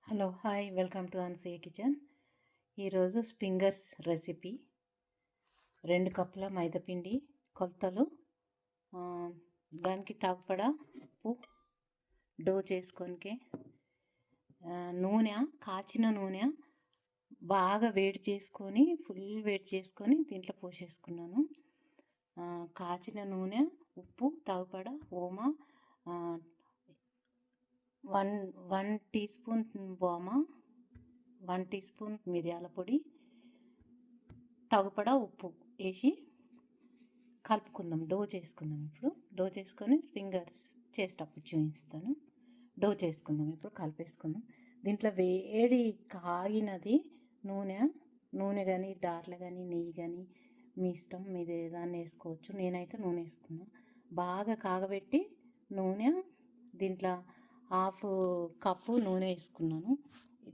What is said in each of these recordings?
Hello hi welcome to Anasuya kitchen. ఈరోజు స్పింగర్స్ recipe. 2 కప్పుల మైదాపిండి కొలతలు, దానికి తగ్గపడా ఉప్పు, డో చేసుకోనికి నూనె, కాచిన నూనె బాగా వేడి చేసుకొని ఫుల్ వేడి చేసుకొని దీంట్లో పోసేసుకున్నాను. కాచిన నూనె, ఉప్పు, తగ్గపడా ఓమా, 1 టీ స్పూన్ వామ, 1 టీ స్పూన్ మిరియాల పొడి, తగుపడా ఉప్పు వేసి కలుపుకుందాం. డో చేసుకుందాం. ఇప్పుడు డో చేసుకొని ఫింగర్స్ చేసేటప్పుడు చూపిస్తాను. డో చేసుకుందాం. ఇప్పుడు కలిపేసుకుందాం. దీంట్లో వేడి కాగినది నూనె కానీ డార్ల కానీ నెయ్యి కానీ మీ ఇష్టం, మీది ఏదాన్ని వేసుకోవచ్చు. నేనైతే నూనె వేసుకున్నాను. బాగా కాగబెట్టి నూనె దీంట్లో 1/2 కప్పు నూనె వేసుకున్నాను.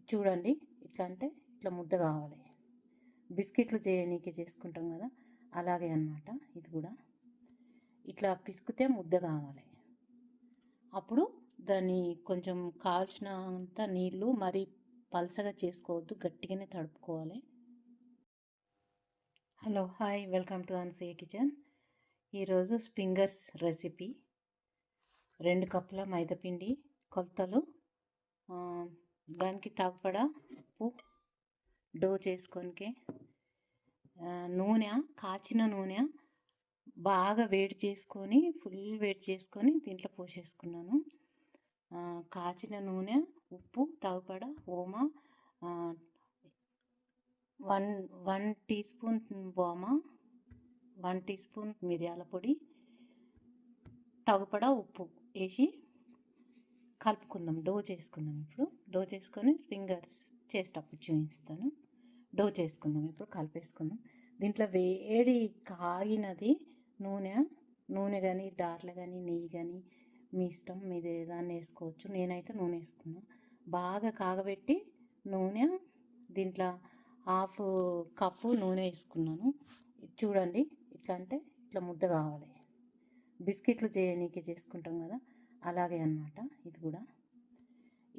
చూడండి, ఇట్లా అంటే ఇట్లా ముద్ద కావాలి. బిస్కెట్లు చేయనీకి చేసుకుంటాం కదా, అలాగే అన్నమాట. ఇది కూడా ఇట్లా పిసికితే ముద్ద కావాలి. అప్పుడు దాన్ని కొంచెం కాల్చినంత నీళ్ళు, మరి పలసగా చేసుకోవద్దు, గట్టిగానే తడుపుకోవాలి. Hello hi welcome to Anasuya kitchen. ఈరోజు స్పింగర్స్ రెసిపీ. 2 కప్పుల మైదాపిండి కొలతలు, దానికి తగ్గపడా ఉప్పు, డో చేసుకోనికి నూనె, కాచిన నూనె బాగా వేడి చేసుకొని ఫుల్ వేడి చేసుకొని దీంట్లో పోసేసుకున్నాను. కాచిన నూనె, ఉప్పు, తగ్గపడా ఓమా, 1 టీ స్పూన్ వామ, 1 టీ స్పూన్ మిరియాల పొడి, తగ్గపడా ఉప్పు వేసి కలుపుకుందాం. డో చేసుకుందాం. ఇప్పుడు డో చేసుకొని ఫింగర్స్ చేసేటప్పుడు చూపిస్తాను. డో చేసుకుందాం. ఇప్పుడు కలిపేసుకుందాం. దీంట్లో వేడి కాగినది నూనె కానీ డార్ల కానీ నెయ్యి కానీ మీ ఇష్టం, మీది ఏదాన్ని వేసుకోవచ్చు. నేనైతే నూనె వేసుకున్నాను. బాగా కాగబెట్టి నూనె దీంట్లో 1/2 కప్పు నూనె వేసుకున్నాను. చూడండి, ఇట్లా అంటే ఇట్లా ముద్ద కావాలి. బిస్కెట్లు చేయనీకి చేసుకుంటాం కదా, అలాగే అన్నమాట. ఇది కూడా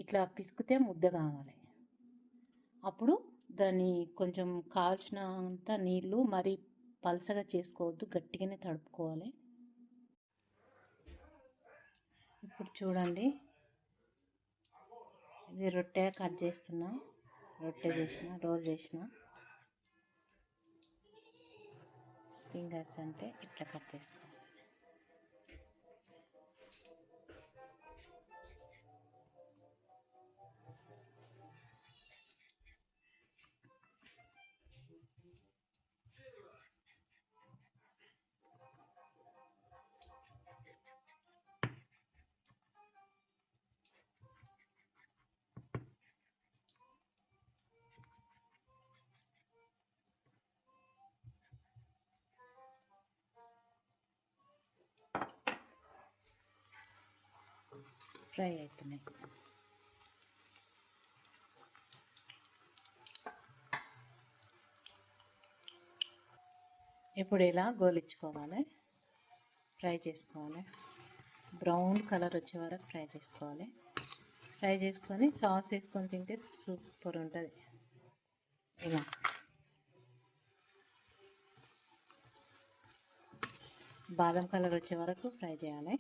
ఇట్లా పిసికితే ముద్ద కావాలి. అప్పుడు దాన్ని కొంచెం కాల్చినంత నీళ్ళు, మరి పలసగా చేసుకోవద్దు, గట్టిగానే తడుపుకోవాలి. ఇప్పుడు చూడండి, ఇది రొట్టె కట్ చేస్తున్నా. రొట్టె చేసిన, రోల్ చేసిన. ఫింగర్స్ అంటే ఇట్లా కట్ చేసుకోవాలి. ఫ్రై అవుతున్నాయి. ఇప్పుడు ఇలా గోలించుకోవాలి, ఫ్రై చేసుకోవాలి. బ్రౌన్ కలర్ వచ్చే వరకు ఫ్రై చేసుకోవాలి. ఫ్రై చేసుకొని సాస్ వేసుకొని తింటే సూపర్ ఉంటుంది. ఇలా బాదం కలర్ వచ్చే వరకు ఫ్రై చేయాలి.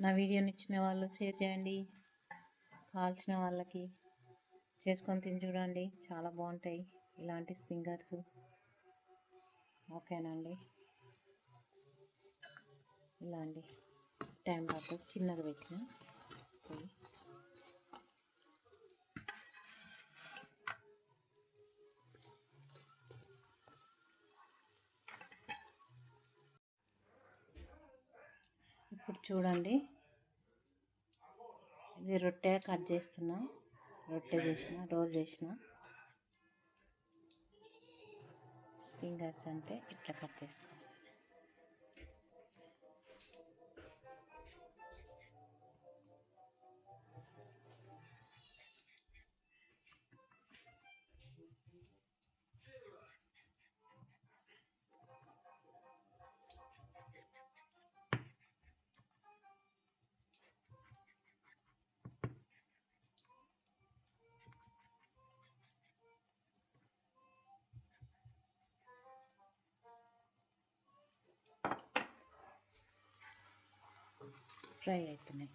నా వీడియోని ఇచ్చిన వాళ్ళు షేర్ చేయండి. కాల్చిన వాళ్ళకి చేసుకొని తిని చూడండి, చాలా బాగుంటాయి ఇలాంటి ఫింగర్స్. ఓకేనండి. ఇలా అండి, టైం పడుతుంది. చిన్నగా పెట్టిన పొయ్యి. ఇప్పుడు చూడండి, ఇది రొట్టె కట్ చేస్తున్నా. రొట్టె చేసిన, రోల్ చేసిన. ఫింగర్స్ అంటే ఇట్లా కట్ చేసుకోవాలి. ఫ్రై అవుతున్నాయి.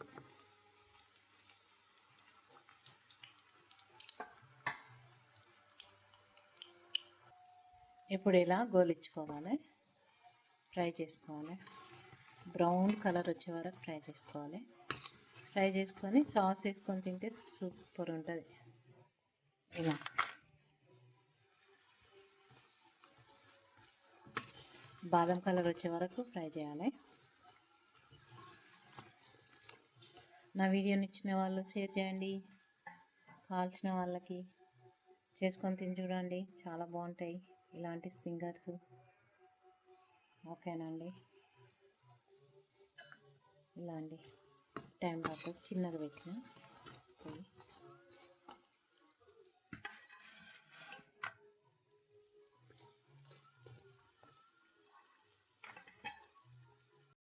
ఇప్పుడు ఇలా గోలించుకోవాలి, ఫ్రై చేసుకోవాలి. బ్రౌన్ కలర్ వచ్చే వరకు ఫ్రై చేసుకోవాలి. ఫ్రై చేసుకొని సాస్ వేసుకొని తింటే సూపర్ ఉంటుంది. ఇలా బాదం కలర్ వచ్చే వరకు ఫ్రై చేయాలి. నా వీడియోని ఇచ్చిన వాళ్ళు షేర్ చేయండి. కాల్చిన వాళ్ళకి చేసుకొని తిని చూడండి, చాలా బాగుంటాయి ఇలాంటి ఫింగర్స్. ఓకేనండి. ఇలా అండి, టైం పడుతుంది, చిన్నగా పెట్టిన